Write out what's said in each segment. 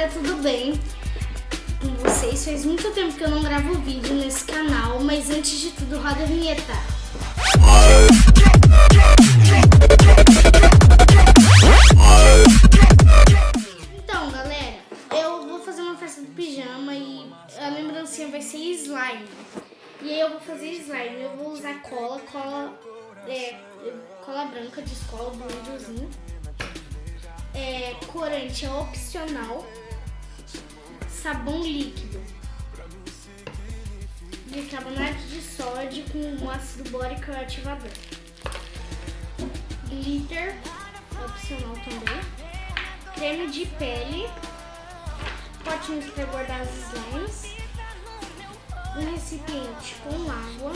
galera, tudo bem com vocês? Faz muito tempo que eu não gravo vídeo nesse canal, mas antes de tudo, roda a vinheta. Então, galera, eu vou fazer uma festa do pijama e a lembrancinha vai ser slime. E aí eu vou fazer slime, eu vou usar cola branca de escola, bluezinho. Corante é opcional, sabão líquido, bicarbonato de sódio com um ácido bórico ativador, glitter é opcional também, creme de pele, potinhos para guardar as slimes, um recipiente com água,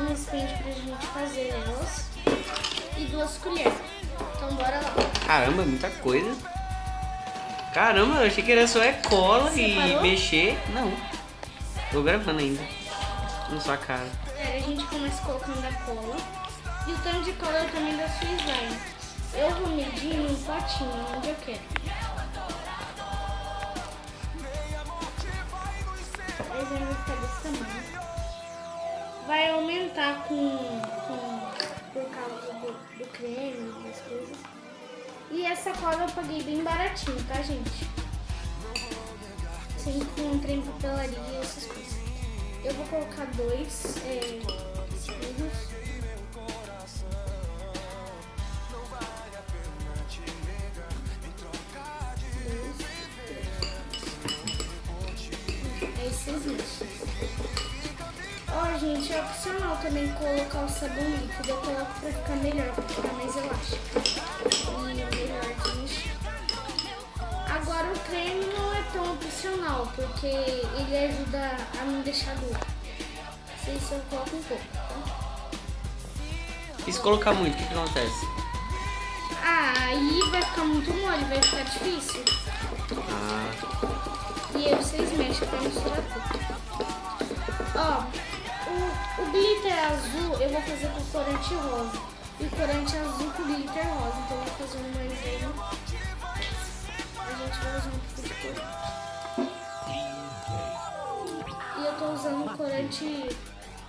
um recipiente para a gente fazer elas e 2 colheres. Então bora lá. Caramba, muita coisa. Caramba, eu achei que era só cola e mexer. Não. Tô gravando ainda. Na sua cara. A gente começa colocando a cola. E o tanto de cola eu também da sua slime. Eu vou medir num potinho onde eu quero. A slime vai ficar desse tamanho. Vai aumentar por causa do creme e das coisas. E essa cola eu paguei bem baratinho, tá, gente? Você encontra em papelaria e essas coisas. Eu vou colocar 2 espirros. Aí vocês mexem. Ó, gente, é opcional também colocar o sabão líquido. Eu coloco pra ficar melhor, pra ficar mais elástico. E melhor de mexer. Agora o creme não é tão opcional, porque ele ajuda a não deixar duro. Se eu coloco um pouco, tá? E se colocar muito, o que acontece? Aí vai ficar muito mole, vai ficar difícil. E aí vocês mexem pra misturar tudo. Ó. O glitter azul eu vou fazer com corante rosa. E o corante azul com glitter rosa. Então eu vou fazer um maisena. A gente vai usar um pouco de corante. E eu tô usando corante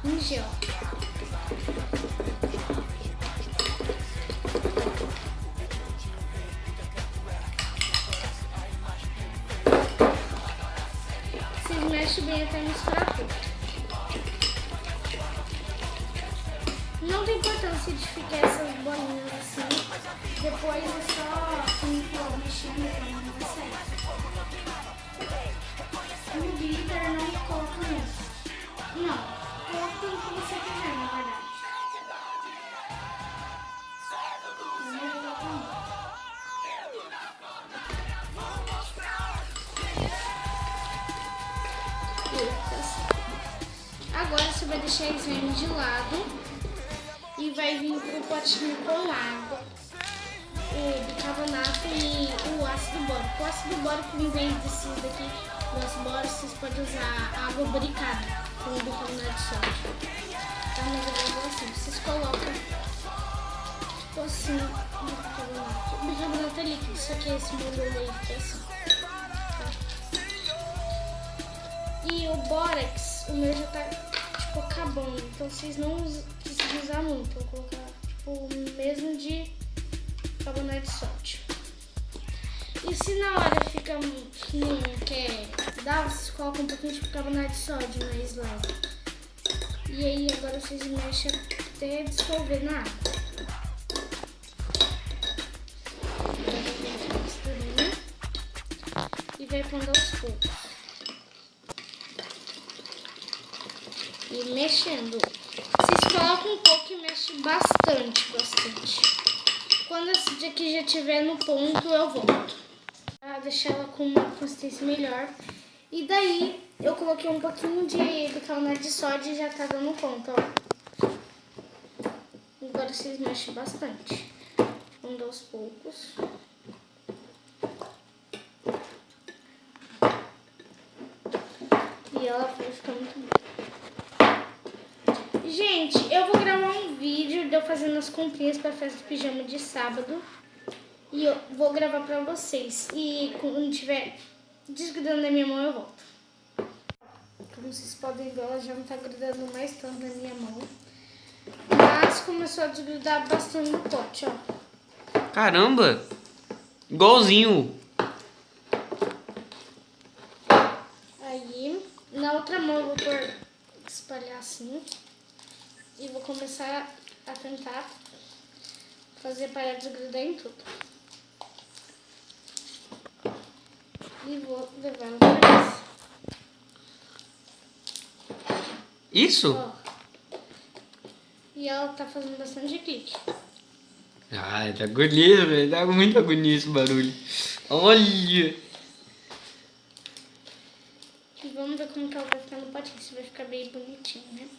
em gel. Vocês mexem bem até misturar tudo. Não tem importância de ficar essas bolinhas assim. Depois é só continuar mexendo pra não dar certo. O glitter não coloca muito. Não, coloca tudo que você quiser, na verdade. Agora você vai deixar a slime de lado. E vai vir pro potinho com água, o bicarbonato e o ácido bórico. O ácido bórico, em vez desses daqui, do ácido bórico, vocês podem usar água boricada com o bicarbonato de sódio. Tá, mas eu vou assim, vocês colocam tipo assim o bicarbonato. O bicarbonato é líquido, só que esse modelo aí fica assim. Tá? E o bórax, o meu já tá tipo acabando, então vocês não precisam usar muito. Eu vou colocar tipo o mesmo de carbonato de sódio. E se na hora fica que não quer dar, vocês colocam um pouquinho de carbonato de sódio na slime. E aí agora vocês mexem até dissolver na água. E vai pondo aos poucos. E mexendo. Vocês colocam um pouco e mexem bastante. Quando essa daqui já estiver no ponto, eu volto. Pra deixar ela com uma consistência melhor. E daí, eu coloquei um pouquinho de bicarbonato de sódio e já tá dando ponto, ó. Agora vocês mexem bastante. Vamos aos poucos. E ela vai ficar muito boa. Gente, eu vou gravar um vídeo de eu fazendo as comprinhas para a festa do pijama de sábado. E eu vou gravar pra vocês. E quando tiver desgrudando da minha mão, eu volto. Como vocês podem ver, ela já não tá grudando mais tanto na minha mão. Mas começou a desgrudar bastante no pote, ó. Caramba! Igualzinho. Aí, na outra mão eu vou espalhar assim. E vou começar a tentar fazer parar de grudar em tudo. E vou levar ela pra isso. Isso? Ó. E ela tá fazendo bastante clique. Ai, tá agonia, velho. Dá muita agonia esse barulho. Olha! E vamos ver como que ela vai ficar no potinho. Se vai ficar bem bonitinho, né?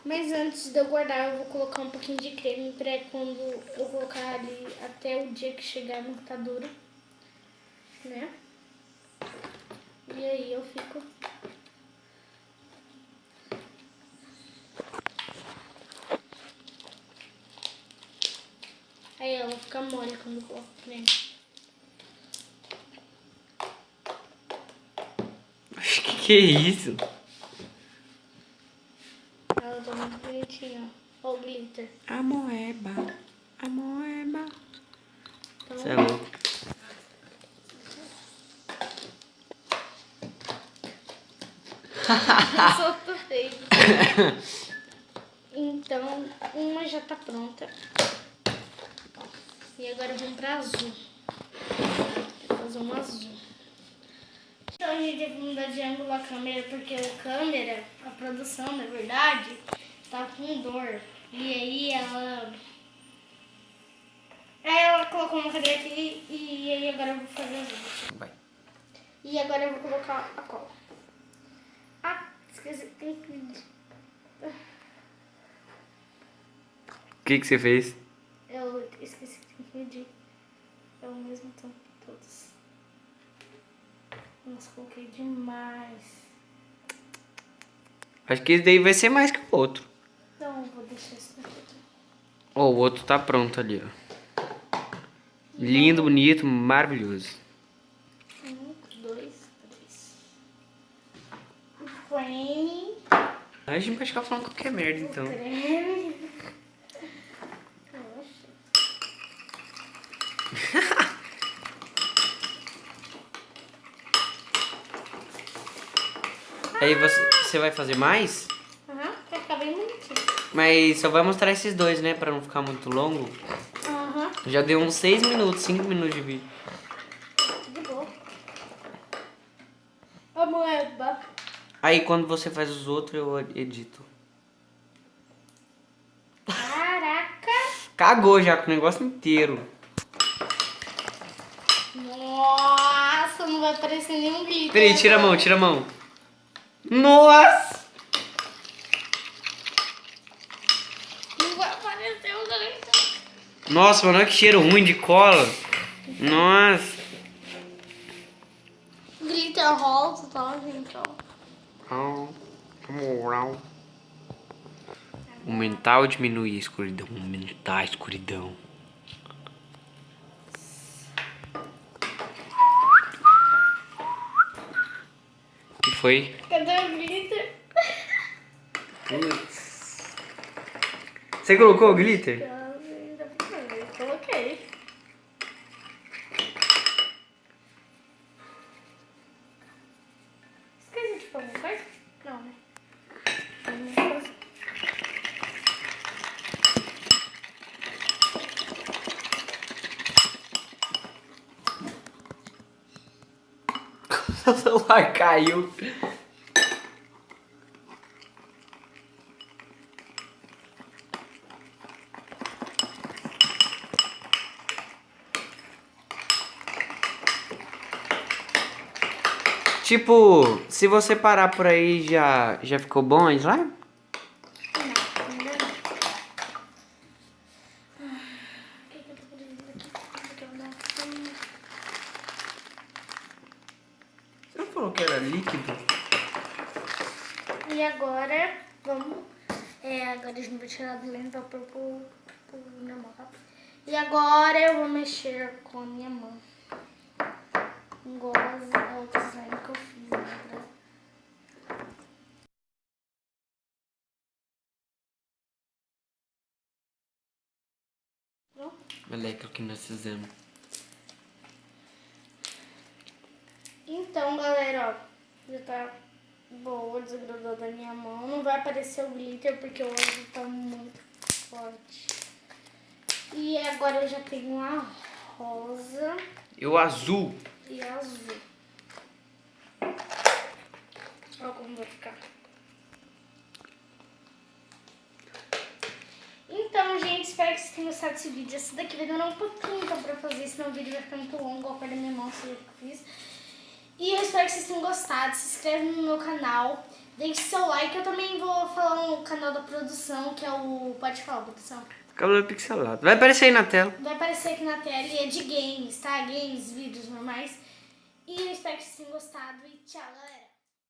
Mas antes de eu guardar, eu vou colocar um pouquinho de creme pra quando eu colocar ali até o dia que chegar não tá duro, né? E aí eu fico... Aí ela fica mole quando eu coloco creme. Que é isso? Ela tá muito bonitinha, ó. Ó o glitter. Amoeba. Amoeba. Então, Você é louco. eu solto feio. Então, uma já tá pronta. E agora vamos pra azul. Vou fazer uma azul. Então, gente, eu vou mudar de ângulo a câmera, porque a câmera, a produção, na verdade, tá com dor. E aí ela colocou uma cadeira aqui e aí agora eu vou fazer azul. Vai. E agora eu vou colocar a cola. Ah, esqueci. Tem que... O que você fez? Eu esqueci que tem que medir. É o mesmo tanto de todos. Nossa, coloquei demais. Acho que esse daí vai ser mais que o outro. Então eu vou deixar esse daqui. Ó, o outro tá pronto ali, ó. Lindo, bonito, maravilhoso. 1, 2, 3. O creme. A gente vai ficar falando qualquer merda, então. Creme. Aí você vai fazer mais? Aham, vai ficar bem bonitinho. Mas só vai mostrar esses dois, né? Pra não ficar muito longo. Aham, Já deu uns 6 minutos, 5 minutos de vídeo. de boa. A moeba. Aí quando você faz os outros, eu edito. Caraca. Cagou já com o negócio inteiro. Nossa, não vai aparecer nenhum glitter. Peraí, tira a mão, tira a mão. Nossa! Não vai aparecer um glitter. Nossa, mano, olha que cheiro ruim de cola. Nossa. Glitter rosa, tá, gente, ó. Aumentar ou diminuir a escuridão? Aumentar a escuridão. O que foi? Cadê o glitter? Putz. Você colocou o glitter? Eu coloquei. Esqueci de pôr alguma coisa? Não, né? O celular caiu. Tipo, se você parar por aí, já ficou bom a slime? Não, ainda não. O que eu tô fazendo aqui? Porque eu não sei. Você não falou que era líquido? E agora, vamos... agora a gente vai tirar do lento pra pôr pro normal, tá? E agora eu vou mexer com a minha mão. Igual as outras slime que eu fiz, né? Olha aquilo que nós fizemos. Então, galera, ó, já tá boa, desgrudou da minha mão. Não vai aparecer o glitter porque o azul tá muito forte. E agora eu já tenho a rosa E o azul. e a azul. Olha como vai ficar. Então, gente, espero que vocês tenham gostado desse vídeo. Esse daqui vai demorar um pouquinho então, pra fazer, senão o vídeo vai ficar muito longo, igual a da minha mão, se eu fiz. E eu espero que vocês tenham gostado. Se inscreve no meu canal, deixe seu like. Eu também vou falar no canal da produção, que é o... Pode falar, produção. Cabelo pixelado. Vai aparecer aí na tela. Vai aparecer aqui na tela e é de games, tá? Games, vídeos normais. E eu espero que vocês tenham gostado e tchau, galera.